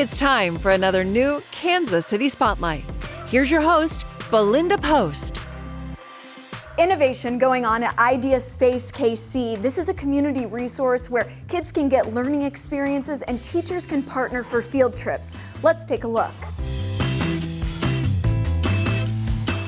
It's time for another new Kansas City Spotlight. Here's your host, Belinda Post. Innovation going on at Idea Space KC. This is a community resource where kids can get learning experiences and teachers can partner for field trips. Let's take a look.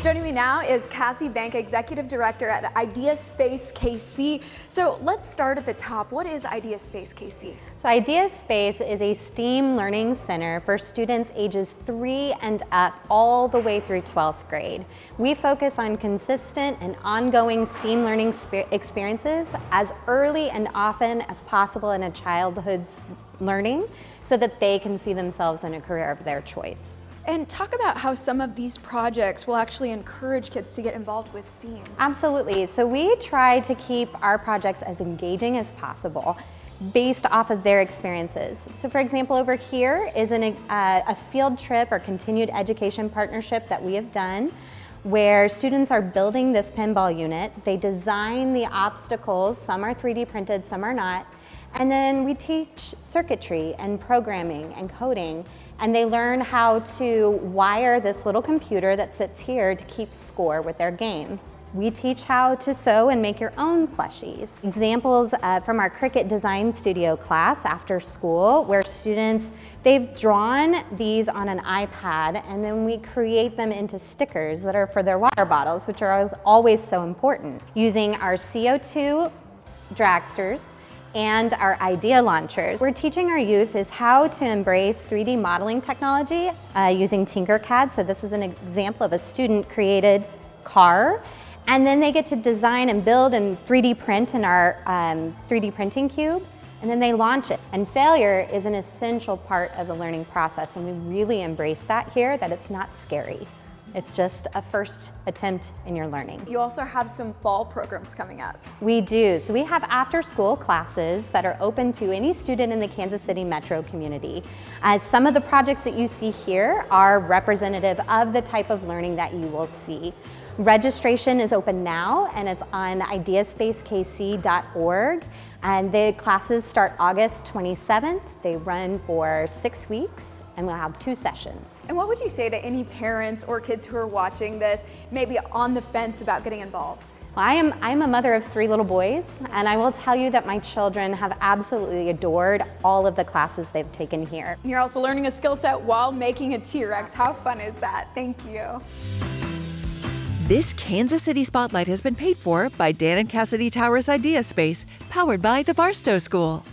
Joining me now is Cassie Bank, Executive Director at Idea Space KC. So let's start at the top. What is Idea Space KC? So Idea Space is a STEAM learning center for students ages 3 and up all the way through 12th grade. We focus on consistent and ongoing STEAM learning experiences as early and often as possible in a childhood's learning so that they can see themselves in a career of their choice. And talk about how some of these projects will actually encourage kids to get involved with STEAM. Absolutely. So we try to keep our projects as engaging as possible based off of their experiences. So for example, over here is a field trip or continued education partnership that we have done where students are building this pinball unit. They design the obstacles, some are 3D printed, some are not, and then we teach circuitry and programming and coding, and they learn how to wire this little computer that sits here to keep score with their game. We teach how to sew and make your own plushies. Examples from our Cricut Design Studio class after school where students, they've drawn these on an iPad and then we create them into stickers that are for their water bottles, which are always so important. Using our CO2 dragsters and our idea launchers. We're teaching our youth is how to embrace 3D modeling technology using Tinkercad. So this is an example of a student created car. And then they get to design and build and 3D print in our 3D printing cube, and then they launch it. And failure is an essential part of the learning process, and we really embrace that here, that it's not scary. It's just a first attempt in your learning. You also have some fall programs coming up. We do. So we have after-school classes that are open to any student in the Kansas City metro community. Some of the projects that you see here are representative of the type of learning that you will see. Registration is open now and it's on ideaspacekc.org, and the classes start August 27th. They run for 6 weeks and we'll have 2 sessions. And what would you say to any parents or kids who are watching this, maybe on the fence about getting involved? Well, I'm a mother of 3 little boys, and I will tell you that my children have absolutely adored all of the classes they've taken here. You're also learning a skill set while making a T-Rex. How fun is that? Thank you. This Kansas City Spotlight has been paid for by Dan and Cassidy Towers Idea Space, powered by the Barstow School.